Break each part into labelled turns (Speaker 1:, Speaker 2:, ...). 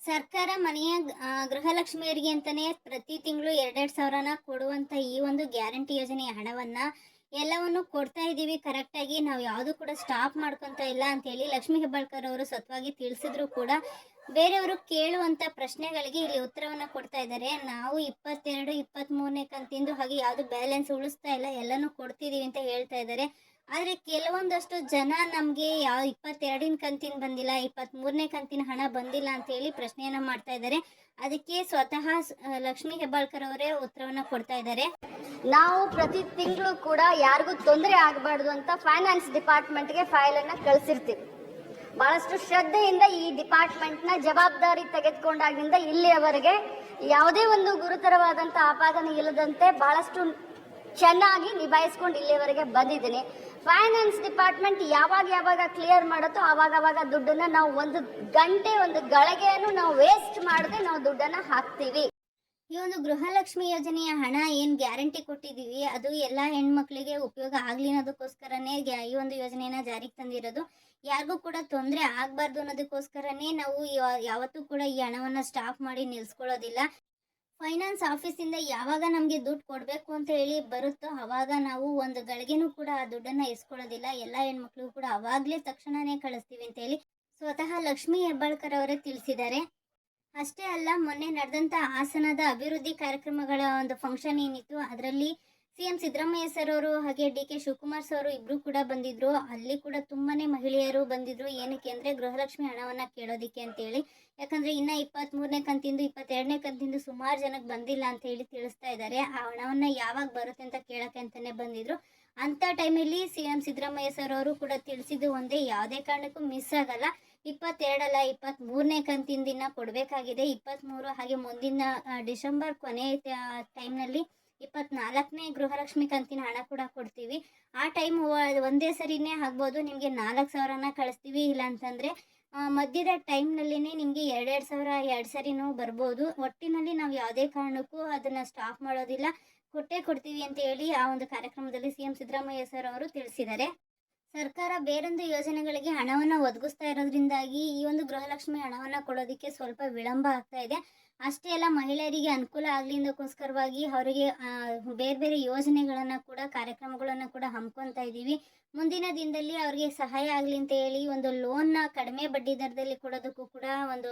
Speaker 1: ಸರ್ಕಾರ ಮನೆಯ ಗೃಹಲಕ್ಷ್ಮಿಯರಿಗೆ ಅಂತಾನೆ ಪ್ರತಿ ತಿಂಗಳು 2,000ನ ಕೊಡುವಂಥ ಈ ಒಂದು ಗ್ಯಾರಂಟಿ ಯೋಜನೆಯ ಹಣವನ್ನು ಎಲ್ಲವನ್ನು ಕೊಡ್ತಾ ಇದ್ದೀವಿ ಕರೆಕ್ಟಾಗಿ. ನಾವು ಯಾವುದು ಕೂಡ ಸ್ಟಾಪ್ ಮಾಡ್ಕೊತಾ ಇಲ್ಲ ಅಂತೇಳಿ ಲಕ್ಷ್ಮೀ ಹೆಬ್ಬಾಳ್ಕರ್ ಅವರು ಸತ್ವಾಗಿ ತಿಳಿಸಿದ್ರು ಕೂಡ ಬೇರೆಯವರು ಕೇಳುವಂಥ ಪ್ರಶ್ನೆಗಳಿಗೆ ಇಲ್ಲಿ ಉತ್ತರವನ್ನು ಕೊಡ್ತಾ ಇದ್ದಾರೆ. ನಾವು 22, 23ನೇ ಕಂತಿಂದು ಹಾಗೆ ಯಾವುದು ಬ್ಯಾಲೆನ್ಸ್ ಉಳಿಸ್ತಾ ಇಲ್ಲ, ಎಲ್ಲನೂ ಕೊಡ್ತಿದ್ದೀವಿ ಅಂತ ಹೇಳ್ತಾ ಇದ್ದಾರೆ. ಆದರೆ ಕೆಲವೊಂದಷ್ಟು ಜನ ನಮಗೆ ಯಾವ 22ನ ಕಂತಿನ ಬಂದಿಲ್ಲ, 23ನೇ ಕಂತಿನ ಹಣ ಬಂದಿಲ್ಲ ಅಂತೇಳಿ ಪ್ರಶ್ನೆಯನ್ನು ಮಾಡ್ತಾ ಇದ್ದಾರೆ. ಅದಕ್ಕೆ ಸ್ವತಃ ಲಕ್ಷ್ಮೀ ಹೆಬ್ಬಾಳ್ಕರ್ ಅವರೇ ಉತ್ತರವನ್ನು ಕೊಡ್ತಾ ಇದ್ದಾರೆ.
Speaker 2: ನಾವು ಪ್ರತಿ ತಿಂಗಳು ಕೂಡ ಯಾರಿಗೂ ತೊಂದರೆ ಆಗಬಾರ್ದು ಅಂತ ಫೈನಾನ್ಸ್ ಡಿಪಾರ್ಟ್ಮೆಂಟ್ಗೆ ಫೈಲನ್ನು ಕಳಿಸಿರ್ತೀವಿ. ಬಹಳಷ್ಟು ಶ್ರದ್ಧೆಯಿಂದ ಈ ಡಿಪಾರ್ಟ್ಮೆಂಟ್ನ ಜವಾಬ್ದಾರಿ ತೆಗೆದುಕೊಂಡಾಗಿನಿಂದ ಇಲ್ಲಿಯವರೆಗೆ ಯಾವುದೇ ಒಂದು ಗುರುತರವಾದಂಥ ಆಪಾದನೆ ಇಲ್ಲದಂತೆ ಬಹಳಷ್ಟು ಚೆನ್ನಾಗಿ ನಿಭಾಯಿಸ್ಕೊಂಡು ಇಲ್ಲಿಯವರೆಗೆ ಬಂದಿದ್ದೀನಿ. ಫೈನಾನ್ಸ್ ಡಿಪಾರ್ಟ್ಮೆಂಟ್ ಯಾವಾಗ ಕ್ಲಿಯರ್ ಮಾಡುತ್ತೋ ಆವಾಗ ದುಡ್ಡನ್ನು ನಾವು ಒಂದು ಗಂಟೆ ಒಂದು ಗಳಿಗೆಯನ್ನು ನಾವು ವೇಸ್ಟ್ ಮಾಡದೆ ನಾವು ದುಡ್ಡನ್ನು ಹಾಕ್ತೀವಿ.
Speaker 1: ಈ ಒಂದು ಗೃಹಲಕ್ಷ್ಮಿ ಯೋಜನೆಯ ಹಣ ಏನು ಗ್ಯಾರಂಟಿ ಕೊಟ್ಟಿದ್ದೀವಿ ಅದು ಎಲ್ಲ ಹೆಣ್ಮಕ್ಳಿಗೆ ಉಪಯೋಗ ಆಗಲಿ ಅನ್ನೋದಕ್ಕೋಸ್ಕರನೇ ಈ ಒಂದು ಯೋಜನೆಯನ್ನು ಜಾರಿಗೆ ತಂದಿರೋದು. ಯಾರಿಗೂ ಕೂಡ ತೊಂದರೆ ಆಗಬಾರ್ದು ಅನ್ನೋದಕ್ಕೋಸ್ಕರನೇ ನಾವು ಯಾವತ್ತೂ ಕೂಡ ಈ ಹಣವನ್ನು ಸ್ಟಾಪ್ ಮಾಡಿ ನಿಲ್ಲಿಸ್ಕೊಳ್ಳೋದಿಲ್ಲ. ಫೈನಾನ್ಸ್ ಆಫೀಸಿಂದ ಯಾವಾಗ ನಮಗೆ ದುಡ್ಡು ಕೊಡಬೇಕು ಅಂತ ಹೇಳಿ ಬರುತ್ತೋ ಆವಾಗ ನಾವು ಒಂದು ಗಳಿಗೆನೂ ಕೂಡ ಆ ದುಡ್ಡನ್ನು ಇಸ್ಕೊಳ್ಳೋದಿಲ್ಲ. ಎಲ್ಲ ಹೆಣ್ಮಕ್ಳಿಗೂ ಕೂಡ ಆವಾಗಲೇ ತಕ್ಷಣವೇ ಕಳಿಸ್ತೀವಿ ಅಂತೇಳಿ ಸ್ವತಃ ಲಕ್ಷ್ಮೀ ಹೆಬ್ಬಾಳ್ಕರ್ ಅವರೇ ತಿಳಿಸಿದ್ದಾರೆ. ಅಷ್ಟೇ ಅಲ್ಲ, ಮೊನ್ನೆ ನಡೆದಂಥ ಹಾಸನದ ಅಭಿವೃದ್ಧಿ ಕಾರ್ಯಕ್ರಮಗಳ ಒಂದು ಫಂಕ್ಷನ್ ಏನಿತ್ತು ಅದರಲ್ಲಿ CM ಸಿದ್ದರಾಮಯ್ಯ ಸರ್ ಅವರು ಹಾಗೆ DK ಶಿವಕುಮಾರ್ ಸರ್ ಇಬ್ಬರು ಕೂಡ ಬಂದಿದ್ರು. ಅಲ್ಲಿ ಕೂಡ ತುಂಬಾ ಮಹಿಳೆಯರು ಬಂದಿದ್ರು. ಏನಕ್ಕೆ ಅಂದರೆ ಗೃಹಲಕ್ಷ್ಮಿ ಹಣವನ್ನು ಕೇಳೋದಕ್ಕೆ ಅಂತೇಳಿ. ಯಾಕಂದರೆ ಇನ್ನು 23ನೇ ಕಂತಿಂದು 22ನೇ ಕಂತಿಂದು ಸುಮಾರು ಜನಕ್ಕೆ ಬಂದಿಲ್ಲ ಅಂತ ಹೇಳಿ ತಿಳಿಸ್ತಾ ಇದ್ದಾರೆ. ಆ ಹಣವನ್ನು ಯಾವಾಗ ಬರುತ್ತೆ ಅಂತ ಕೇಳೋಕ್ಕೆ ಅಂತಲೇ ಬಂದಿದ್ರು. ಅಂಥ ಟೈಮಲ್ಲಿ CM ಸಿದ್ದರಾಮಯ್ಯ ಸರ್ ಅವರು ಕೂಡ ತಿಳಿಸಿದ್ದು ಒಂದೇ, ಯಾವುದೇ ಕಾರಣಕ್ಕೂ ಮಿಸ್ ಆಗಲ್ಲ. 22 ಅಲ್ಲ 23ನೇ ಕಂತಿನ ದಿನ ಕೊಡಬೇಕಾಗಿದೆ. 23 ಹಾಗೆ ಮುಂದಿನ ಡಿಸೆಂಬರ್ ಕೊನೆ ಟೈಮ್ನಲ್ಲಿ 24ನೇ ಗೃಹಲಕ್ಷ್ಮಿ ಕಂತಿನ ಹಣ ಕೂಡ ಕೊಡ್ತೀವಿ. ಆ ಟೈಮ್ ಒಂದೇ ಸರಿನೇ ಆಗ್ಬೋದು, ನಿಮಗೆ 4,000ನ ಕಳಿಸ್ತೀವಿ. ಇಲ್ಲ ಅಂತಂದರೆ ಮಧ್ಯದ ಟೈಮ್ನಲ್ಲೇ ನಿಮಗೆ 2,000 2 ಸರಿನೂ ಬರ್ಬೋದು. ಒಟ್ಟಿನಲ್ಲಿ ನಾವು ಯಾವುದೇ ಕಾರಣಕ್ಕೂ ಅದನ್ನು ಸ್ಟಾಪ್ ಮಾಡೋದಿಲ್ಲ, ಕೊಟ್ಟೇ ಕೊಡ್ತೀವಿ ಅಂತ ಹೇಳಿ ಆ ಒಂದು ಕಾರ್ಯಕ್ರಮದಲ್ಲಿ CM ಸಿದ್ದರಾಮಯ್ಯ ಸರ್ ಅವರು ತಿಳಿಸಿದ್ದಾರೆ. ಸರ್ಕಾರ ಬೇರೊಂದು ಯೋಜನೆಗಳಿಗೆ ಹಣವನ್ನು ಒದಗಿಸ್ತಾ ಇರೋದ್ರಿಂದಾಗಿ ಈ ಒಂದು ಗೃಹಲಕ್ಷ್ಮಿ ಹಣವನ್ನು ಕೊಡೋದಕ್ಕೆ ಸ್ವಲ್ಪ ವಿಳಂಬ ಆಗ್ತಾ ಇದೆ. ಅಷ್ಟೇ ಅಲ್ಲ, ಮಹಿಳೆಯರಿಗೆ ಅನುಕೂಲ ಆಗಲಿ ಅನ್ನೋಕ್ಕೋಸ್ಕರವಾಗಿ ಅವರಿಗೆ ಬೇರೆ ಯೋಜನೆಗಳನ್ನು ಕೂಡ ಕಾರ್ಯಕ್ರಮಗಳನ್ನು ಕೂಡ ಹಮ್ಮಿಕೊತಾ ಇದ್ದೀವಿ. ಮುಂದಿನ ದಿನದಲ್ಲಿ ಅವರಿಗೆ ಸಹಾಯ ಆಗಲಿ ಅಂತ ಹೇಳಿ ಒಂದು ಲೋನ್ನ ಕಡಿಮೆ ಬಡ್ಡಿ ದರದಲ್ಲಿ ಕೊಡೋದಕ್ಕೂ ಕೂಡ ಒಂದು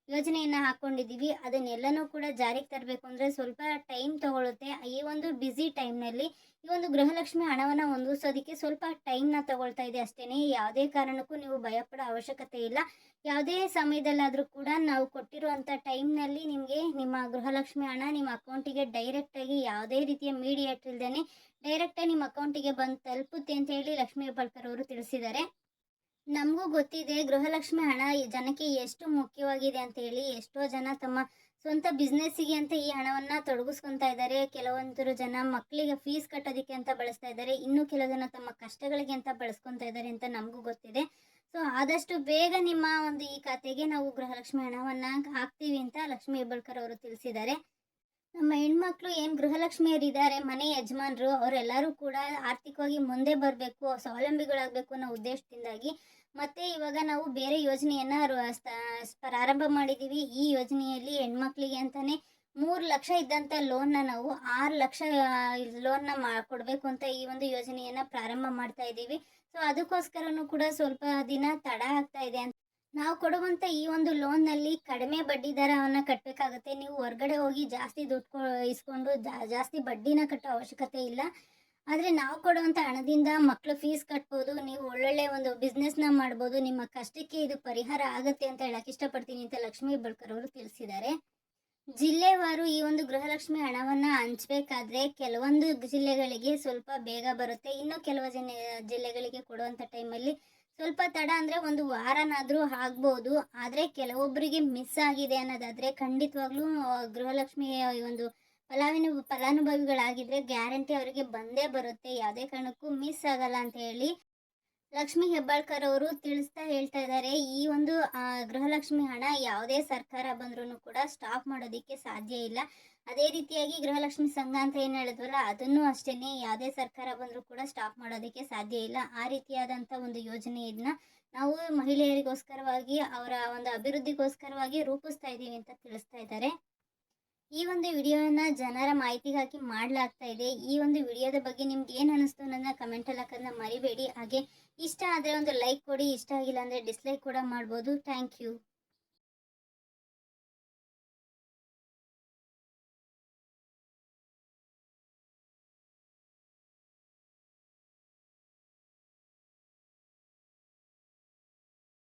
Speaker 1: ಯೋಜನೆಯನ್ನು ಹಾಕ್ಕೊಂಡಿದ್ದೀವಿ. ಅದನ್ನೆಲ್ಲನೂ ಕೂಡ ಜಾರಿಗೆ ತರಬೇಕು ಅಂದರೆ ಸ್ವಲ್ಪ ಟೈಮ್ ತಗೊಳುತ್ತೆ. ಈ ಒಂದು ಬ್ಯುಸಿ ಟೈಮ್ನಲ್ಲಿ ಈ ಒಂದು ಗೃಹಲಕ್ಷ್ಮಿ ಹಣವನ್ನು ಹೊಂದಿಸೋದಕ್ಕೆ ಸ್ವಲ್ಪ ಟೈಮ್ನ ತಗೊಳ್ತಾ ಇದೆ ಅಷ್ಟೇ. ಯಾವುದೇ ಕಾರಣಕ್ಕೂ ನೀವು ಭಯಪಡೋ ಅವಶ್ಯಕತೆ ಇಲ್ಲ. ಯಾವುದೇ ಸಮಯದಲ್ಲಾದರೂ ಕೂಡ ನಾವು ಕೊಟ್ಟಿರುವಂಥ ಟೈಮ್ನಲ್ಲಿ ನಿಮಗೆ ನಿಮ್ಮ ಗೃಹಲಕ್ಷ್ಮಿ ಹಣ ನಿಮ್ಮ ಅಕೌಂಟಿಗೆ ಡೈರೆಕ್ಟಾಗಿ ಯಾವುದೇ ರೀತಿಯ ಮೀಡಿಯೇಟ್ ಇಲ್ಲದೇ ಡೈರೆಕ್ಟಾಗಿ ನಿಮ್ಮ ಅಕೌಂಟಿಗೆ ಬಂದು ತಲುಪುತ್ತೆ ಅಂತ ಹೇಳಿ ಲಕ್ಷ್ಮೀ ಹೆಬ್ಬಾಳ್ಕರ್ ಅವರು ತಿಳಿಸಿದ್ದಾರೆ. ನಮಗೂ ಗೊತ್ತಿದೆ ಗೃಹಲಕ್ಷ್ಮಿ ಹಣ ಜನಕ್ಕೆ ಎಷ್ಟು ಮುಖ್ಯವಾಗಿದೆ ಅಂತ ಹೇಳಿ. ಎಷ್ಟೋ ಜನ ತಮ್ಮ ಸ್ವಂತ ಬಿಸ್ನೆಸ್ಸಿಗೆ ಅಂತ ಈ ಹಣವನ್ನು ತೊಡಗಿಸ್ಕೊತಾ ಇದ್ದಾರೆ. ಕೆಲವೊಂದು ಜನ ಮಕ್ಕಳಿಗೆ ಫೀಸ್ ಕಟ್ಟೋದಕ್ಕೆ ಅಂತ ಬಳಸ್ತಾ ಇದ್ದಾರೆ. ಇನ್ನು ಕೆಲವು ಜನ ತಮ್ಮ ಕಷ್ಟಗಳಿಗೆ ಅಂತ ಬಳಸ್ಕೊತಾ ಇದ್ದಾರೆ ಅಂತ ನಮಗೂ ಗೊತ್ತಿದೆ. ಸೊ ಆದಷ್ಟು ಬೇಗ ನಿಮ್ಮ ಒಂದು ಈ ಖಾತೆಗೆ ನಾವು ಗೃಹಲಕ್ಷ್ಮಿ ಹಣವನ್ನು ಹಾಕ್ತೀವಿ ಅಂತ ಲಕ್ಷ್ಮೀ ಹೆಬ್ಬಾಳ್ಕರ್ ಅವರು ತಿಳಿಸಿದ್ದಾರೆ. ನಮ್ಮ ಹೆಣ್ಮಕ್ಳು ಏನು ಗೃಹಲಕ್ಷ್ಮಿಯರಿದ್ದಾರೆ, ಮನೆ ಯಜಮಾನರು, ಅವರೆಲ್ಲರೂ ಕೂಡ ಆರ್ಥಿಕವಾಗಿ ಮುಂದೆ ಬರಬೇಕು, ಸ್ವಾವಲಂಬಿಗಳಾಗಬೇಕು ಅನ್ನೋ ಉದ್ದೇಶದಿಂದಾಗಿ ಮತ್ತು ಇವಾಗ ನಾವು ಬೇರೆ ಯೋಜನೆಯನ್ನು ಪ್ರಾರಂಭ ಮಾಡಿದ್ದೀವಿ. ಈ ಯೋಜನೆಯಲ್ಲಿ ಹೆಣ್ಮಕ್ಳಿಗೆ ಅಂತಲೇ 3 ಲಕ್ಷ ಇದ್ದಂಥ ಲೋನ್ನ ನಾವು 6 ಲಕ್ಷ ಲೋನ್ನ ಕೊಡಬೇಕು ಅಂತ ಈ ಒಂದು ಯೋಜನೆಯನ್ನು ಪ್ರಾರಂಭ ಮಾಡ್ತಾ ಇದ್ದೀವಿ. ಸೊ ಅದಕ್ಕೋಸ್ಕರನೂ ಕೂಡ ಸ್ವಲ್ಪ ದಿನ ತಡ ಆಗ್ತಾ ಇದೆ. ನಾವು ಕೊಡುವಂಥ ಈ ಒಂದು ಲೋನ್ನಲ್ಲಿ ಕಡಿಮೆ ಬಡ್ಡಿ ದರವನ್ನು ಕಟ್ಟಬೇಕಾಗುತ್ತೆ. ನೀವು ಹೊರಗಡೆ ಹೋಗಿ ಜಾಸ್ತಿ ದುಡ್ಡು ಇಸ್ಕೊಂಡು ಜಾಸ್ತಿ ಬಡ್ಡಿನ ಕಟ್ಟೋ ಅವಶ್ಯಕತೆ ಇಲ್ಲ. ಆದರೆ ನಾವು ಕೊಡುವಂಥ ಹಣದಿಂದ ಮಕ್ಕಳು ಫೀಸ್ ಕಟ್ಬೋದು, ನೀವು ಒಳ್ಳೊಳ್ಳೆ ಒಂದು ಬಿಸ್ನೆಸ್ನ ಮಾಡ್ಬೋದು, ನಿಮ್ಮ ಕಷ್ಟಕ್ಕೆ ಇದು ಪರಿಹಾರ ಆಗುತ್ತೆ ಅಂತ ಹೇಳಕ್ಕೆ ಇಷ್ಟಪಡ್ತೀನಿ ಅಂತ ಲಕ್ಷ್ಮೀ ಹೆಬ್ಬಾಳ್ಕರ್ ಅವರು ತಿಳಿಸಿದ್ದಾರೆ. ಜಿಲ್ಲೆವಾರು ಈ ಒಂದು ಗೃಹಲಕ್ಷ್ಮಿ ಹಣವನ್ನು ಹಂಚಬೇಕಾದ್ರೆ ಕೆಲವೊಂದು ಜಿಲ್ಲೆಗಳಿಗೆ ಸ್ವಲ್ಪ ಬೇಗ ಬರುತ್ತೆ, ಇನ್ನು ಕೆಲವು ಜಿಲ್ಲೆಗಳಿಗೆ ಕೊಡುವಂಥ ಟೈಮಲ್ಲಿ ಸ್ವಲ್ಪ ತಡ ಅಂದರೆ ಒಂದು ವಾರನಾದರೂ ಆಗ್ಬೋದು. ಆದರೆ ಕೆಲವೊಬ್ಬರಿಗೆ ಮಿಸ್ ಆಗಿದೆ ಅನ್ನೋದಾದರೆ ಖಂಡಿತವಾಗ್ಲೂ ಗೃಹಲಕ್ಷ್ಮಿಯ ಒಂದು ಫಲಾನುಭವಿಗಳಾಗಿದ್ದರೆ ಗ್ಯಾರಂಟಿ ಅವರಿಗೆ ಬಂದೇ ಬರುತ್ತೆ, ಯಾವುದೇ ಕಾರಣಕ್ಕೂ ಮಿಸ್ ಆಗಲ್ಲ ಅಂತ ಹೇಳಿ ಲಕ್ಷ್ಮೀ ಹೆಬ್ಬಾಳ್ಕರ್ ಅವರು ಹೇಳ್ತಾ ಇದ್ದಾರೆ. ಈ ಒಂದು ಗೃಹಲಕ್ಷ್ಮಿ ಹಣ ಯಾವುದೇ ಸರ್ಕಾರ ಬಂದ್ರೂ ಕೂಡ ಸ್ಟಾಪ್ ಮಾಡೋದಕ್ಕೆ ಸಾಧ್ಯ ಇಲ್ಲ. ಅದೇ ರೀತಿಯಾಗಿ ಗೃಹಲಕ್ಷ್ಮಿ ಸಂಘ ಅಂತ ಏನು ಹೇಳಿದ್ವಲ್ಲ ಅದನ್ನು ಅಷ್ಟೇ ಯಾವುದೇ ಸರ್ಕಾರ ಬಂದರೂ ಕೂಡ ಸ್ಟಾಪ್ ಮಾಡೋದಕ್ಕೆ ಸಾಧ್ಯ ಇಲ್ಲ. ಆ ರೀತಿಯಾದಂಥ ಒಂದು ಯೋಜನೆಯನ್ನು ನಾವು ಮಹಿಳೆಯರಿಗೋಸ್ಕರವಾಗಿ ಅವರ ಒಂದು ಅಭಿವೃದ್ಧಿಗೋಸ್ಕರವಾಗಿ ರೂಪಿಸ್ತಾ ಇದ್ದೀವಿ ಅಂತ ತಿಳಿಸ್ತಾ ಇದ್ದಾರೆ. ಈ ಒಂದು ವಿಡಿಯೋನ ಜನರ ಮಾಹಿತಿಗಾಗಿ ಮಾಡಲಾಗ್ತಾ ಇದೆ. ಈ ಒಂದು ವಿಡಿಯೋದ ಬಗ್ಗೆ ನಿಮ್ಗೆ ಏನು ಅನ್ನಿಸ್ತು ಅನ್ನೋದನ್ನ ಕಮೆಂಟಲ್ಲಿ ಹಾಕೋದನ್ನ ಮರಿಬೇಡಿ. ಹಾಗೆ ಇಷ್ಟ ಆದರೆ ಒಂದು ಲೈಕ್ ಕೊಡಿ, ಇಷ್ಟ ಆಗಿಲ್ಲ ಅಂದರೆ ಡಿಸ್ಲೈಕ್ ಕೂಡ ಮಾಡ್ಬೋದು. Thank you.